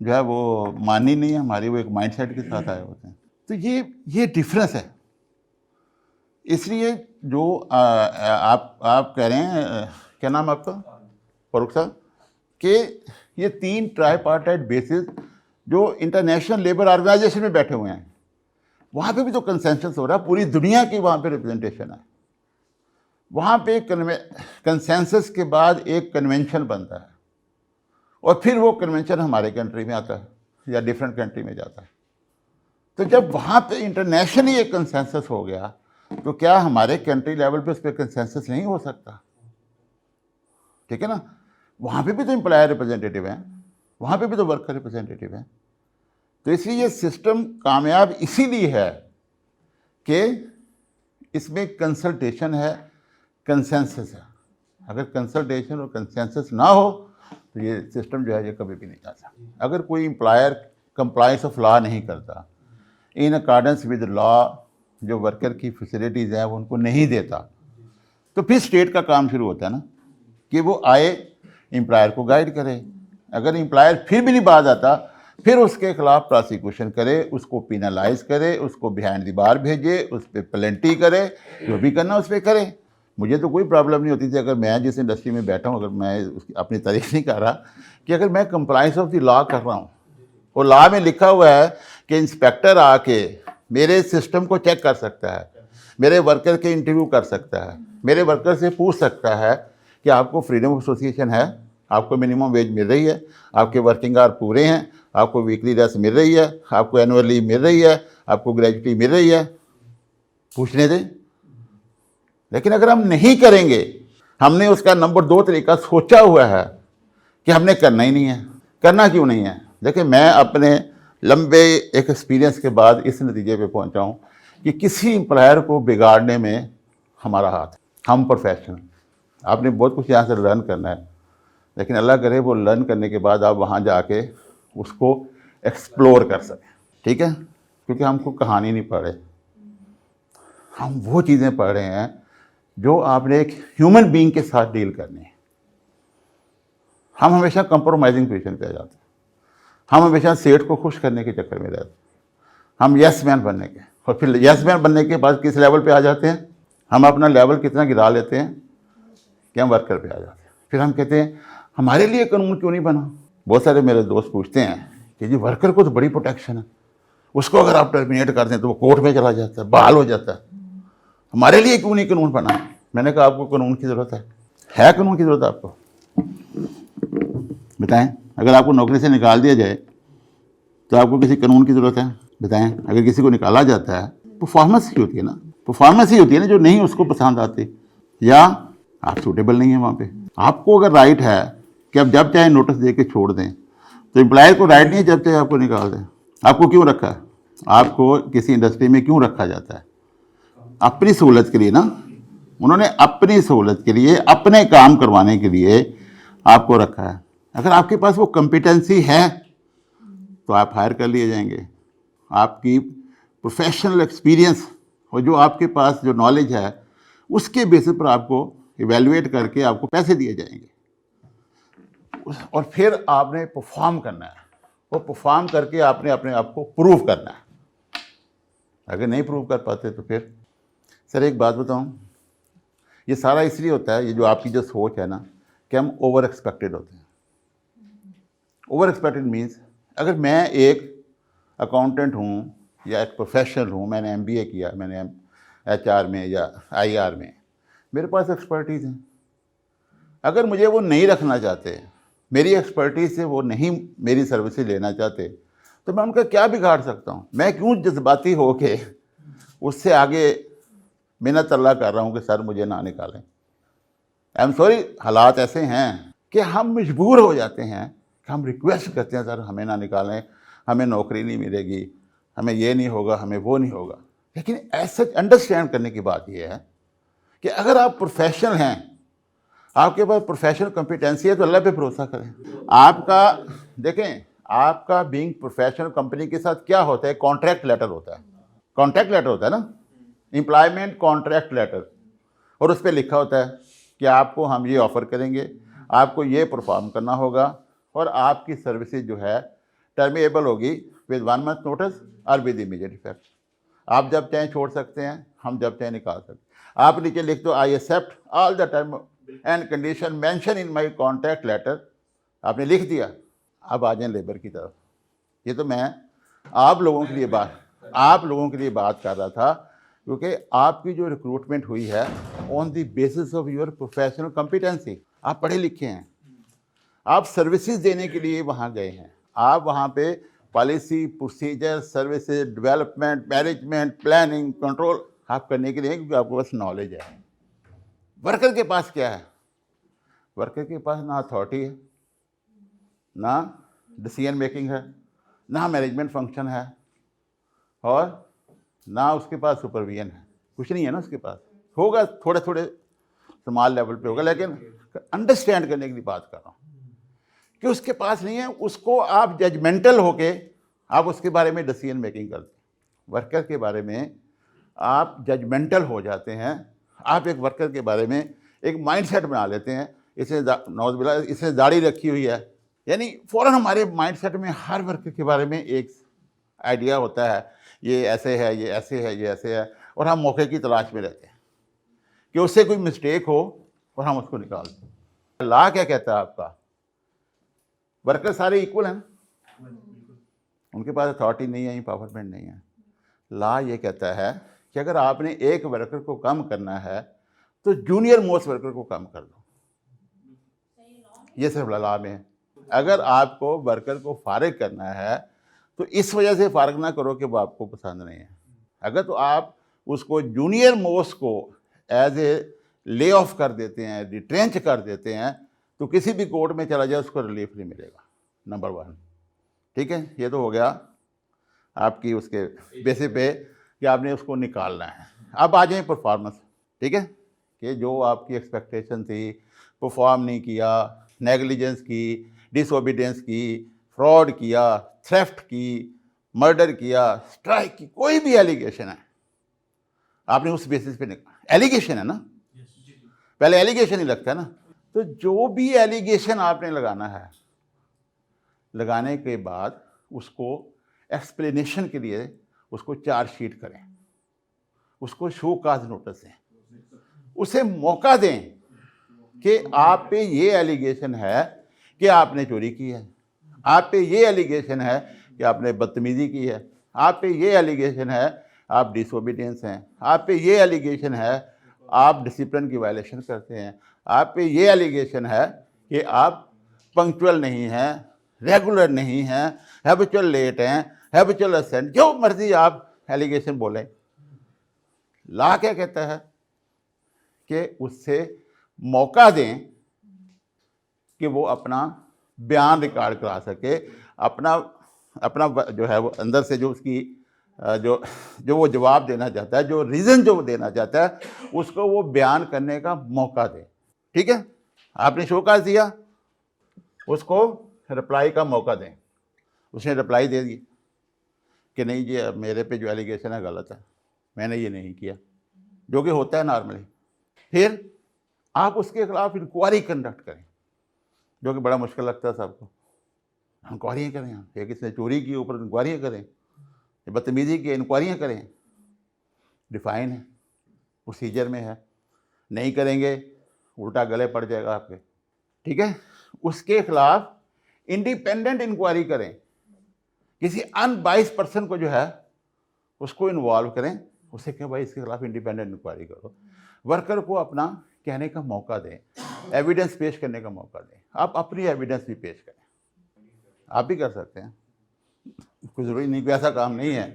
जो है वो मानी नहीं है हमारी, वो एक माइंडसेट के साथ आए होते हैं। तो ये डिफरेंस है। इसलिए जो आप कह रहे हैं, क्या नाम आपका, फारूक साहब, कि ये 3 ट्राईपार्टाइट बेसिस जो इंटरनेशनल लेबर ऑर्गेनाइजेशन में बैठे हुए हैं, वहाँ पे भी तो कंसेंसस हो रहा है, पूरी दुनिया की वहाँ पे रिप्रेजेंटेशन है। वहाँ पे कंसेंसस के बाद एक कन्वेंशन बनता है और फिर वो कन्वेंशन हमारे कंट्री में आता है या डिफरेंट कंट्री में जाता है। तो जब वहाँ पे इंटरनेशनली एक कंसेंसस हो गया तो क्या हमारे कंट्री लेवल पे उस पर कंसेंसस नहीं हो सकता? ठीक है ना, वहाँ पे भी तो एम्प्लॉयर रिप्रेजेंटेटिव हैं, वहाँ पे भी तो वर्कर रिप्रेजेंटेटिव हैं। तो इसलिए ये सिस्टम कामयाब इसीलिए है कि इसमें कंसल्टेशन है, कंसेंसस है। अगर कंसल्टेशन और कंसेंसस ना हो तो ये सिस्टम जो है ये कभी भी नहीं जा सकता। अगर कोई एम्प्लॉयर कंप्लायंस ऑफ लॉ नहीं करता, इन अकॉर्डेंस विद लॉ जो वर्कर की फैसिलिटीज़ हैं वो उनको नहीं देता, तो फिर स्टेट का काम शुरू होता है ना कि वो आए एम्प्लॉयर को गाइड करे। अगर एम्प्लॉयर फिर भी नहीं बाज आता, फिर उसके खिलाफ प्रोसिक्यूशन करे, उसको पिनलाइज करे, उसको बिहाइंड द बार भेजे, उस पर पेनल्टी करे, जो भी करना उस पर करे। मुझे तो कोई प्रॉब्लम नहीं होती थी, अगर मैं जिस इंडस्ट्री में बैठा हूँ, अगर मैं उसकी अपनी तारीफ नहीं कर रहा, कि अगर मैं कंप्लायंस ऑफ द लॉ कर रहा हूँ और लॉ में लिखा हुआ है कि इंस्पेक्टर आके मेरे सिस्टम को चेक कर सकता है, मेरे वर्कर के इंटरव्यू कर सकता है, मेरे वर्कर से पूछ सकता है कि आपको फ्रीडम ऑफ एसोसिएशन है, आपको मिनिमम वेज मिल रही है, आपके वर्किंग आवर पूरे हैं, आपको वीकली रेस्ट मिल रही है, आपको एनुअल लीव मिल रही है, आपको ग्रेजुटी मिल रही है, पूछने दें। लेकिन अगर हम नहीं करेंगे, हमने उसका नंबर 2 तरीका सोचा हुआ है कि हमने करना ही नहीं है। करना क्यों नहीं है? देखिए, मैं अपने लंबे एक एक्सपीरियंस के बाद इस नतीजे पे पहुंचा हूं कि किसी एम्प्लॉयर को बिगाड़ने में हमारा हाथ, हम प्रोफेशनल, आपने बहुत कुछ यहाँ से लर्न करना है, लेकिन अल्लाह करे वो लर्न करने के बाद आप वहाँ जाके उसको एक्सप्लोर कर सकें। ठीक है, क्योंकि हमको कहानी नहीं पढ़ रहे, हम वो चीज़ें पढ़ रहे हैं जो आपने एक ह्यूमन बीइंग के साथ डील करनी है। हम हमेशा कंप्रोमाइजिंग पोजीशन पे आ जाते हैं, हम हमेशा सेठ को खुश करने के चक्कर में रहते हैं, हम यस मैन बनने के, और फिर यस मैन बनने के बाद किस लेवल पे आ जाते हैं, हम अपना लेवल कितना गिरा लेते हैं कि हम वर्कर पे आ जाते हैं। फिर हम कहते हैं हमारे लिए कानून क्यों नहीं बना। बहुत सारे मेरे दोस्त पूछते हैं कि जी वर्कर को तो बड़ी प्रोटेक्शन है, उसको अगर आप टर्मिनेट कर दें तो वो कोर्ट में चला जाता है, बहाल हो जाता है, हमारे लिए क्यों नहीं कानून बना। मैंने कहा आपको कानून की ज़रूरत है कानून की ज़रूरत आपको? बताएं, अगर आपको नौकरी से निकाल दिया जाए तो आपको किसी कानून की ज़रूरत है? बताएं, अगर किसी को निकाला जाता है, परफॉर्मेंस ही होती है ना, परफॉर्मेंस ही होती है ना, जो नहीं उसको पसंद आती या आप सूटेबल नहीं है वहाँ पे। आपको अगर राइट है कि आप जब चाहे नोटिस दे के छोड़ दें, तो एम्प्लॉयर को राइट नहीं है जब चाहे आपको निकाल दें। आपको क्यों रखा है? आपको किसी इंडस्ट्री में क्यों रखा जाता है? अपनी सहूलत के लिए ना, उन्होंने अपनी सहूलत के लिए, अपने काम करवाने के लिए आपको रखा है। अगर आपके पास वो कॉम्पिटेंसी है तो आप हायर कर लिए जाएंगे, आपकी प्रोफेशनल एक्सपीरियंस और जो आपके पास जो नॉलेज है उसके बेसिस पर आपको इवेलुएट करके आपको पैसे दिए जाएंगे। और फिर आपने परफॉर्म करना है, वो परफॉर्म करके आपने अपने आप को प्रूव करना है। अगर नहीं प्रूव कर पाते तो फिर सर एक बात बताऊं, ये सारा इसलिए होता है, ये जो आपकी जो सोच है ना कि हम ओवर एक्सपेक्टेड होते हैं। ओवर एक्सपेक्टेड मीन्स अगर मैं एक अकाउंटेंट हूँ या एक प्रोफेशनल हूँ, मैंने MBA किया, मैंने HR में या IR में, मेरे पास एक्सपर्टीज़ है, अगर मुझे वो नहीं रखना चाहते, मेरी एक्सपर्टीज से वो नहीं मेरी सर्विसेज लेना चाहते, तो मैं उनका क्या बिगाड़ सकता हूँ? मैं क्यों जज्बाती हो के उससे आगे मिन्नत तरला कर रहा हूँ कि सर मुझे ना निकालें। आई एम सॉरी, हालात ऐसे हैं कि हम मजबूर हो जाते हैं कि हम रिक्वेस्ट करते हैं सर हमें ना निकालें, हमें नौकरी नहीं मिलेगी, हमें ये नहीं होगा, हमें वो नहीं होगा। लेकिन ऐसा अंडरस्टैंड करने की बात यह है कि अगर आप प्रोफेशनल हैं, आपके पास प्रोफेशनल कॉम्पिटेंसी है, तो अल्लाह पे भरोसा करें। आपका देखें, आपका बीइंग प्रोफेशनल कंपनी के साथ क्या होता है, कॉन्ट्रैक्ट लेटर होता है, कॉन्ट्रैक्ट लेटर होता है ना, एम्प्लॉयमेंट कॉन्ट्रैक्ट लेटर, और उस पर लिखा होता है कि आपको हम ये ऑफ़र करेंगे, आपको ये परफॉर्म करना होगा और आपकी सर्विसेज जो है टर्मिनेबल होगी विद 1 मंथ नोटिस और विद इमीडिएट इफेक्ट। आप जब चाहें छोड़ सकते हैं, हम जब चाहें निकाल सकते हैं। आप नीचे लिख दो I accept all the term and condition mention in my contract letter, आपने लिख दिया। अब आ जाएं लेबर की तरफ। ये तो मैं आप लोगों के लिए बात कर रहा था, क्योंकि आपकी जो रिक्रूटमेंट हुई है on the basis of your professional competency, आप पढ़े लिखे हैं, आप सर्विसेज देने के लिए वहाँ गए हैं, आप वहाँ पे policy procedure services development management planning control आप करने के लिए, क्योंकि आपके पास नॉलेज है। वर्कर के पास क्या है? वर्कर के पास ना अथॉरिटी है, ना डिसीजन मेकिंग है, ना मैनेजमेंट फंक्शन है, और ना उसके पास सुपरविजन है, कुछ नहीं है ना उसके पास। होगा थोड़े थोड़े स्मॉल लेवल पे होगा, लेकिन अंडरस्टैंड करने के लिए बात कर रहा हूँ कि उसके पास नहीं है। उसको आप जजमेंटल होके आप उसके बारे में डिसीजन मेकिंग करते हैं। वर्कर के बारे में आप जजमेंटल हो जाते हैं। आप एक वर्कर के बारे में एक माइंडसेट बना लेते हैं, इसने नौजबिल्ला इसने दाढ़ी रखी हुई है, यानी फ़ौरन हमारे माइंडसेट में हर वर्कर के बारे में एक आइडिया होता है, ये ऐसे है, ये ऐसे है, ये ऐसे है, और हम मौके की तलाश में रहते हैं कि उससे कोई मिस्टेक हो और हम उसको निकाल दें। लॉ क्या कहता है आपका? वर्कर सारे इक्वल हैं, उनके पास अथॉरिटी नहीं है, पावरमेंट नहीं है। लॉ ये कहता है कि अगर आपने एक वर्कर को कम करना है तो जूनियर मोस्ट वर्कर को कम कर दो। ये सिर्फ लॉ में है। अगर आपको वर्कर को फारिग करना है तो इस वजह से फारिग ना करो कि वो आपको पसंद नहीं है। अगर तो आप उसको जूनियर मोस्ट को एज ए ले ऑफ कर देते हैं, रिट्रेंच कर देते हैं, तो किसी भी कोर्ट में चला जाए उसको रिलीफ नहीं मिलेगा। नंबर 1, ठीक है। ये तो हो गया आपकी उसके बेसिस पे कि आपने उसको निकालना है। अब आ जाए परफॉर्मेंस, ठीक है, कि जो आपकी एक्सपेक्टेशन थी परफॉर्म नहीं किया, नेग्लिजेंस की, डिसओबीडियंस की, फ्रॉड किया, थेफ्ट की, मर्डर किया, स्ट्राइक की, कोई भी एलिगेशन है आपने उस बेसिस पे निकाला। एलिगेशन है ना, पहले एलिगेशन ही लगता है ना। तो जो भी एलिगेशन आपने लगाना है, लगाने के बाद उसको एक्सप्लेनेशन के लिए उसको चार्जशीट करें, उसको शो काज नोटिस दें, उसे मौका दें कि आप पे ये एलिगेशन है कि आपने चोरी की है, आप पे ये एलिगेशन है कि आपने बदतमीज़ी की है, आप पे ये एलिगेशन है आप डिसोबीडियंस हैं, आप पे ये एलिगेशन है आप डिसिप्लिन की वायलेशन करते हैं, आप पे ये एलिगेशन है कि आप पंक्चुअल नहीं हैं, रेगुलर नहीं हैं, हैबिचुअल लेट हैं, हैबिचुअल असेंट, जो मर्जी आप एलिगेशन बोलें। लॉ क्या कहता है कि उससे मौका दें कि वो अपना बयान रिकॉर्ड करा सके, अपना जो है वो अंदर से जो उसकी जो वो जवाब देना चाहता है, जो रीज़न जो देना चाहता है, उसको वो बयान करने का मौका दे। ठीक है, आपने शोकाज दिया, उसको रिप्लाई का मौका दें। उसने रिप्लाई दे दी कि नहीं जी अब मेरे पे जो एलिगेशन है गलत है, मैंने ये नहीं किया, जो कि होता है नॉर्मली। फिर आप उसके खिलाफ इंक्वायरी कंडक्ट करें, जो कि बड़ा मुश्किल लगता है सबको। इंक्वायरियाँ करें, या किसने चोरी की ऊपर इंक्वायरियाँ करें, बदतमीजी की इंक्वायरियाँ करें, डिफाइन है, प्रोसीजर में है। नहीं करेंगे उल्टा गले पड़ जाएगा आपके, ठीक है। उसके खिलाफ इंडिपेंडेंट इंक्वायरी करें, किसी अनबाइस पर्सन को जो है उसको इन्वॉल्व करें, उससे क्या भाई इसके खिलाफ इंडिपेंडेंट इंक्वायरी करो। वर्कर को अपना कहने का मौका दें, एविडेंस पेश करने का मौका दें। आप अपनी एविडेंस भी पेश करें, आप भी कर सकते हैं, कोई ज़रूरी नहीं, कोई ऐसा काम नहीं है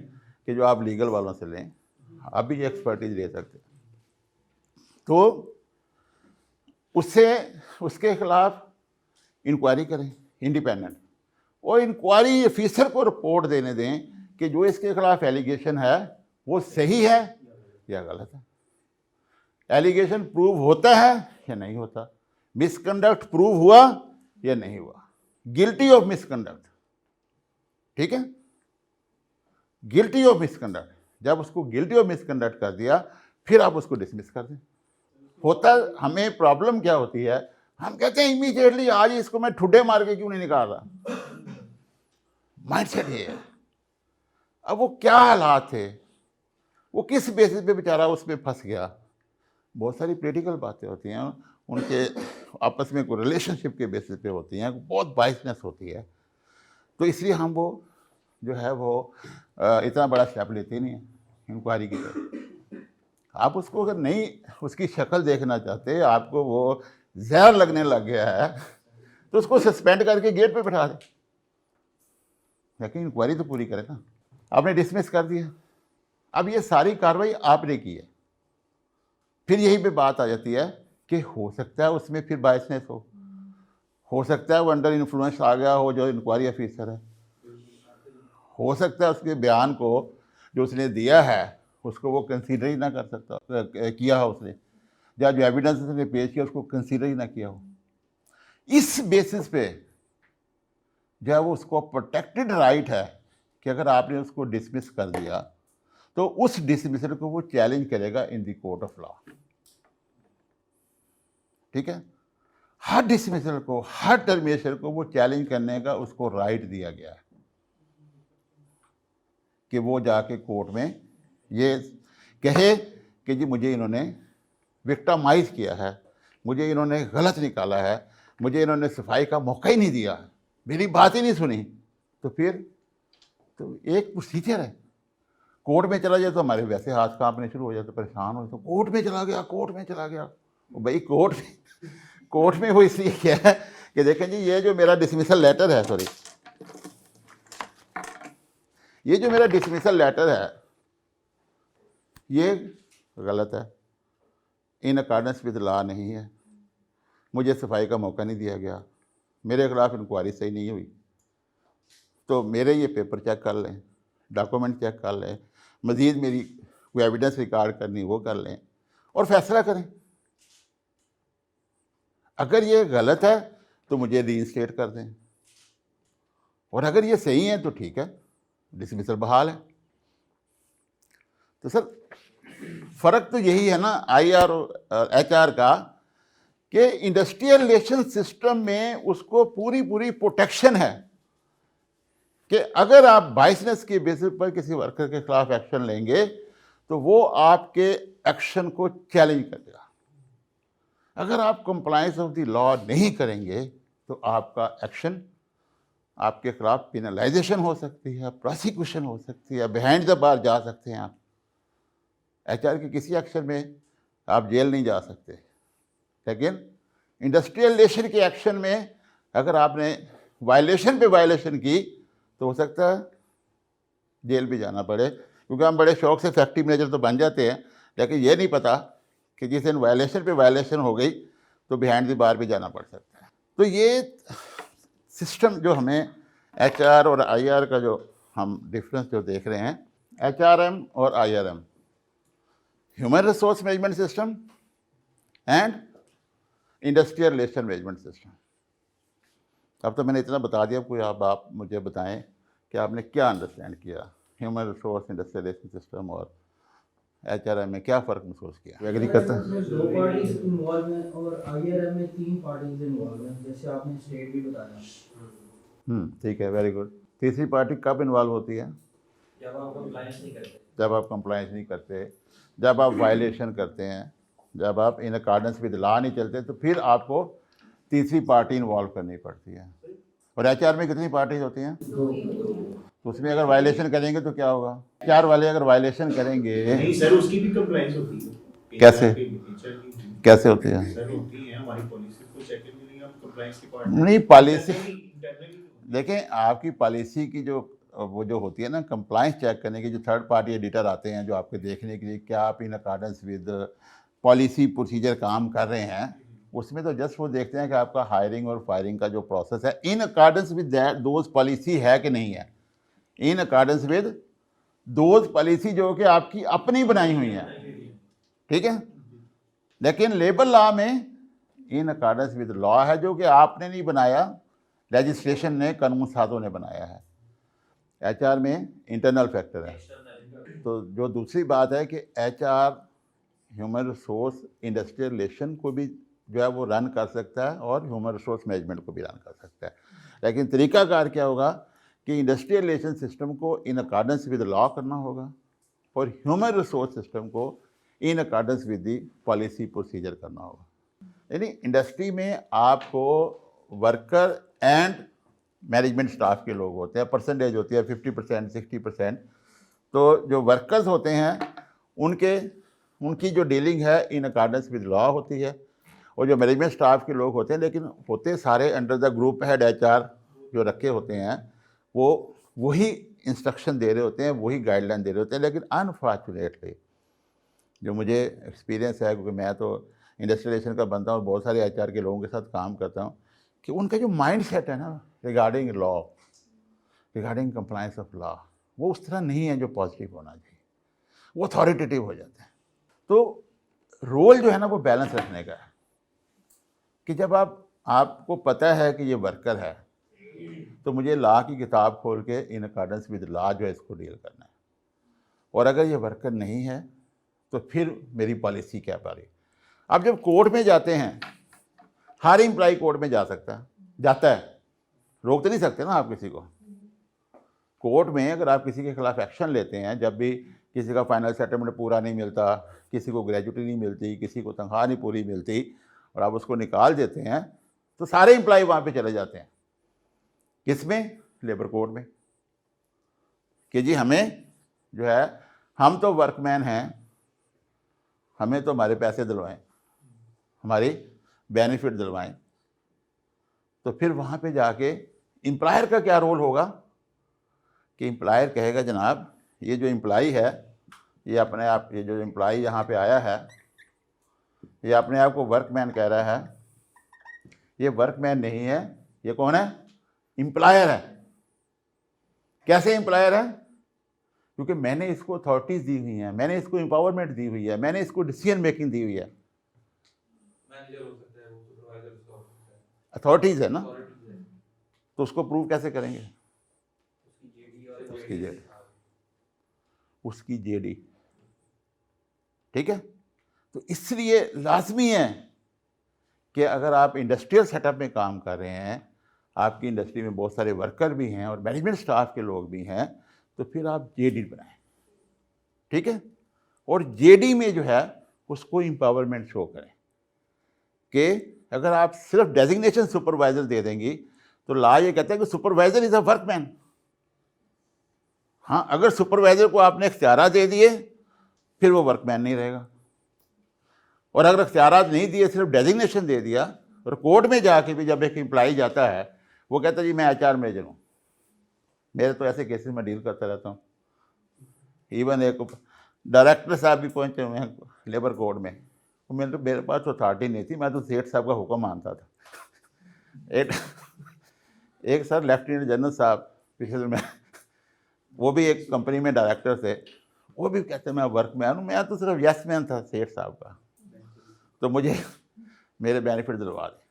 कि जो आप लीगल वालों से लें, आप भी एक्सपर्टीज ले सकते हैं। तो उससे उसके खिलाफ इंक्वायरी करें इंडिपेंडेंट, और इंक्वायरी ऑफिसर को रिपोर्ट देने दें कि जो इसके खिलाफ एलिगेशन है वो सही है या गलत है। एलिगेशन प्रूव होता है या नहीं होता, मिसकंडक्ट प्रूव हुआ या नहीं हुआ, गिल्टी ऑफ मिसकंडक्ट, ठीक है, गिल्टी ऑफ मिसकंडक्ट। जब उसको गिल्टी ऑफ मिसकंडक्ट कर दिया फिर आप उसको डिसमिस कर दें। होता हमें प्रॉब्लम क्या होती है, हम कहते हैं इमीडिएटली आज इसको मैं ठुड्डे मार के क्यों नहीं निकाल रहा, माइंडसेट ये है। अब वो क्या हालात थे, वो किस बेसिस पे बेचारा उसमें फंस गया, बहुत सारी पॉलिटिकल बातें होती हैं, उनके आपस में कोई रिलेशनशिप के बेसिस पे होती हैं, बहुत बाइसनेस होती है। तो इसलिए हम वो जो है वो इतना बड़ा स्टेप लेते नहीं हैं इंक्वायरी की तरफ। आप उसको अगर नहीं उसकी शक्ल देखना चाहते, आपको वो जहर लगने लग गया है, तो उसको सस्पेंड करके गेट पे बैठा दें, लेकिन इंक्वायरी तो पूरी करें ना। आपने डिसमिस कर दिया, अब ये सारी कार्रवाई आपने की है, फिर यही पे बात आ जाती है कि हो सकता है उसमें फिर बायसनेस हो सकता है वो अंडर इन्फ्लुएंस आ गया हो जो इंक्वायरी ऑफिसर है, हो सकता है उसके बयान को जो उसने दिया है उसको वो कंसीडर ही ना कर सकता किया हो उसने, या जो एविडेंस उसने पेश किया उसको कंसीडर ही ना किया हो। इस बेसिस पे जो है वो उसको प्रोटेक्टेड राइट है कि अगर आपने उसको डिसमिस कर दिया तो उस डिसमिसल को वो चैलेंज करेगा in the court of law, ठीक है। हर डिसमिसल को, हर टर्मिनेशन को वो चैलेंज करने का उसको राइट दिया गया है कि वो जाके कोर्ट में ये कहे कि जी मुझे इन्होंने विक्टिमाइज किया है, मुझे इन्होंने गलत निकाला है, मुझे इन्होंने सफाई का मौका ही नहीं दिया, मेरी बात ही नहीं सुनी। तो फिर तो एक प्रोसीजर है, कोर्ट में चला जाए तो हमारे वैसे हाथ कांपने शुरू हो जाते, परेशान हो, तो कोर्ट में चला गया, कोर्ट में चला गया। भाई कोर्ट में वो इसलिए क्या है कि देखें जी ये जो मेरा डिसमिसल लेटर है, सॉरी ये जो मेरा डिसमिसल लेटर है ये गलत है, इन अकॉर्डेंस विद लॉ नहीं है, मुझे सफाई का मौका नहीं दिया गया, मेरे खिलाफ इंक्वायरी सही नहीं हुई, तो मेरे ये पेपर चेक कर लें, डॉक्यूमेंट चेक कर लें, मज़ीद मेरी कोई एविडेंस रिकॉर्ड करनी वो कर लें और फैसला करें। अगर ये गलत है तो मुझे रीइंस्टेट कर दें, और अगर ये सही है तो ठीक है, डिसमिसल बहाल है। तो सर फ़र्क तो यही है ना आईआर और एचआर का कि इंडस्ट्रियल रिलेशन सिस्टम में उसको पूरी पूरी प्रोटेक्शन है कि अगर आप बाइसनेस के बेसिस पर किसी वर्कर के खिलाफ एक्शन लेंगे तो वो आपके एक्शन को चैलेंज करेगा। अगर आप कंप्लायंस ऑफ द लॉ नहीं करेंगे तो आपका एक्शन, आपके खिलाफ पेनलाइजेशन हो सकती है, प्रोसिक्यूशन हो सकती है, बिहाइंड द बार जा सकते हैं आप। एचआर के किसी एक्शन में आप जेल नहीं जा सकते, लेकिन इंडस्ट्रियल रिलेशन के एक्शन में अगर आपने वायलेशन पे वायलेशन की तो हो सकता है जेल भी जाना पड़े, क्योंकि हम बड़े शौक से फैक्ट्री मैनेजर तो बन जाते हैं, लेकिन ये नहीं पता कि जिस दिन वायलेशन पे वायलेशन हो गई तो बिहाइंड द बार भी जाना पड़ सकता है। तो ये सिस्टम जो हमें एचआर और आईआर का जो हम डिफरेंस जो देख रहे हैं, एचआरएम और IRM, human resource management system and industrial relation management system. अब तो मैंने इतना बता दिया, कोई आप मुझे बताएं कि आपने क्या अंडरस्टैंड किया human resource industrial relation system और HRM में क्या फ़र्क महसूस किया? एग्री करते हैं?
इसमें 2 पार्टीज इन्वॉल्व हैं और IRM में 3 पार्टीज इन्वॉल्व हैं, जैसे आपने स्टेट भी बताया।
ठीक है, वेरी गुड। तीसरी पार्टी कब इन्वॉल्व होती है?
जब आप कंप्लायंस नहीं करते।
जब आप कंप्लाइंस नहीं करते, जब आप वायलेशन करते हैं, जब आप इन अकॉर्डेंस विद लॉ नहीं चलते, तो फिर आपको तीसरी पार्टी इन्वॉल्व करनी पड़ती है। और HR में कितनी पार्टीज होती हैं? तो उसमें अगर वायलेशन करेंगे तो क्या होगा? 4 वाले अगर वायलेशन करेंगे,
नहीं सर, उसकी भी कंप्लाइंस होती है।
कैसे?
HR की
कैसे होती है?
सर होती है, हमारी पॉलिसी को चेक करने के लिए हम कंप्लाइंस की पार्ट
नहीं, पॉलिसी
इंटरनली
देखें, आपकी पॉलिसी की जो वो जो होती है ना, कंप्लाइंस चेक करने की जो थर्ड पार्टी एडिटर आते हैं, जो आपके देखने के लिए क्या आप in accordance with policy procedure काम कर रहे हैं, उसमें तो जस्ट वो देखते हैं कि आपका हायरिंग और फायरिंग का जो प्रोसेस है in accordance with that those policy है कि नहीं है, in accordance with those policy जो कि आपकी अपनी बनाई हुई है, ठीक है। लेकिन लेबर लॉ में इन अकॉर्डेंस विद लॉ है, जो कि आपने नहीं बनाया, लेजिस्लेशन ने, कानून साजों ने बनाया है। HR में इंटरनल फैक्टर है। तो जो दूसरी बात है कि HR human resource industrial relation को भी जो है वो रन कर सकता है और ह्यूमन रिसोर्स मैनेजमेंट को भी रन कर सकता है। लेकिन तरीकाकार क्या होगा कि इंडस्ट्रियल रिलेशन सिस्टम को इन अकॉर्डेंस विद लॉ करना होगा और ह्यूमन रिसोर्स सिस्टम को in accordance with the policy procedure करना होगा। यानी इंडस्ट्री में आपको वर्कर एंड मैनेजमेंट स्टाफ के लोग होते हैं, परसेंटेज होती है 50%, 60%। तो जो वर्कर्स होते हैं उनकी जो डीलिंग है इन अकॉर्डेंस विद लॉ होती है, और जो मैनेजमेंट स्टाफ के लोग होते हैं, लेकिन होते सारे under the group head HR जो रखे होते हैं, वो वही इंस्ट्रक्शन दे रहे होते हैं, वही गाइडलाइन दे रहे होते हैं। लेकिन अनफॉर्चुनेटली जो मुझे एक्सपीरियंस है, क्योंकि मैं तो इंडस्ट्रियल रिलेशन का बनता हूँ और बहुत सारे HR के लोगों के साथ काम करता हूँ, कि उनका जो माइंड सेट है ना regarding law, regarding compliance of law, वो उस तरह नहीं है जो पॉजिटिव होना चाहिए, वो अथॉरिटेटिव हो जाते हैं। तो रोल जो है ना वो बैलेंस रखने का है कि जब आपको पता है कि ये वर्कर है, तो मुझे लॉ की किताब खोल के इन अकॉर्डेंस विद लॉ जो है इसको डील करना है, और अगर ये वर्कर नहीं है तो फिर मेरी पॉलिसी क्या पारी। अब जब कोर्ट में जाते हैं, हर एम्प्लॉय कोर्ट में जाता है, रोक तो नहीं सकते ना आप किसी को। कोर्ट में अगर आप किसी के खिलाफ एक्शन लेते हैं, जब भी किसी का फाइनल सेटलमेंट पूरा नहीं मिलता, किसी को ग्रेजुटी नहीं मिलती, किसी को तनख्वाह नहीं पूरी मिलती, और आप उसको निकाल देते हैं, तो सारे एम्प्लॉय वहाँ पे चले जाते हैं। किसमें? लेबर कोर्ट में, कि जी हमें जो है, हम तो वर्कमैन हैं, हमें तो हमारे पैसे दिलवाएं, हमारी बेनिफिट दिलवाएं। तो फिर वहाँ पे जाके एम्प्लॉयर का क्या रोल होगा कि एम्प्लॉयर कहेगा जनाब ये जो एम्प्लॉय है, ये अपने आप, ये जो एम्प्लॉय यहाँ पे आया है, ये अपने आप को वर्कमैन कह रहा है, ये वर्कमैन नहीं है, ये कौन है? एम्प्लॉयर है। कैसे एम्प्लॉयर है? क्योंकि मैंने इसको अथॉरिटीज़ दी हुई हैं, मैंने इसको एम्पावरमेंट दी हुई है, मैंने इसको डिसीजन मेकिंग दी हुई है। अथॉरिटीज़ है ना, तो उसको प्रूव कैसे करेंगे? उसकी जेडी, ठीक है। तो इसलिए लाजमी है कि अगर आप इंडस्ट्रियल सेटअप में काम कर रहे हैं, आपकी इंडस्ट्री में बहुत सारे वर्कर भी हैं और मैनेजमेंट स्टाफ के लोग भी हैं, तो फिर आप जेडी बनाएं, ठीक है। और जेडी में जो है उसको एम्पावरमेंट शो करें कि अगर आप सिर्फ डेजिग्नेशन सुपरवाइजर दे देंगी, तो लॉ ये कहता है कि सुपरवाइजर इज़ अ वर्कमैन। हाँ, अगर सुपरवाइजर को आपने इख्तियारात दे दिए, फिर वो वर्कमैन नहीं रहेगा। और अगर इख्तियारात नहीं दिए, सिर्फ डेजिग्नेशन दे दिया, और कोर्ट में जाके भी जब एक एम्प्लॉय जाता है, वो कहता है जी मैं HR मैनेजर हूँ, मेरे तो ऐसे केसेस में डील करता रहता हूँ। इवन एक डायरेक्टर साहब भी पहुँचे हुए हैं लेबर कोर्ट में, मेरे पास तो अथॉरिटी नहीं थी, मैं तो सेठ साहब का हुक्म मानता था। एक सर लेफ्टिनेंट जनरल साहब पिछले में, वो भी एक कंपनी में डायरेक्टर थे, वो भी कहते मैं वर्कमैन हूँ, मैं तो सिर्फ यस मैन था सेठ साहब का, तो मुझे मेरे बेनिफिट दिलवा दें।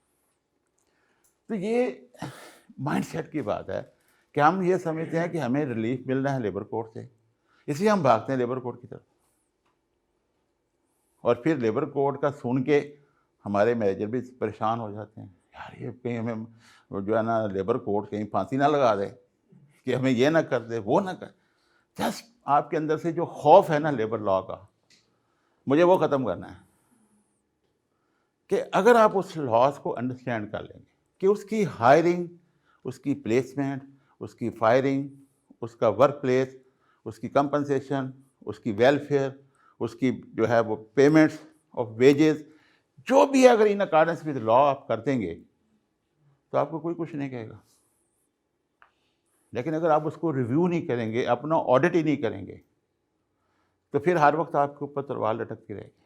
तो ये माइंडसेट की बात है कि हम ये समझते हैं कि हमें रिलीफ मिल रहा है लेबर कोर्ट से, इसलिए हम भागते हैं लेबर कोड की तरफ, और फिर लेबर कोड का सुन के हमारे मैनेजर भी परेशान हो जाते हैं, यार ये कहीं हमें वो जो है ना लेबर कोड कहीं फांसी ना लगा दे कि हमें ये ना कर दे वो ना कर। जस्ट आपके अंदर से जो खौफ है ना लेबर लॉ का, मुझे वो ख़त्म करना है कि अगर आप उस लॉज को अंडरस्टैंड कर लेंगे कि उसकी हायरिंग, उसकी प्लेसमेंट, उसकी फायरिंग, उसका वर्क प्लेस, उसकी कंपनसेशन, उसकी वेलफेयर, उसकी जो है वो पेमेंट्स ऑफ वेजेस, जो भी अगर इन अकॉर्डेंस विद लॉ आप कर देंगे तो आपको कोई कुछ नहीं कहेगा। लेकिन अगर आप उसको रिव्यू नहीं करेंगे, अपना ऑडिट ही नहीं करेंगे, तो फिर हर वक्त आपके ऊपर तलवार लटकती रहेगी।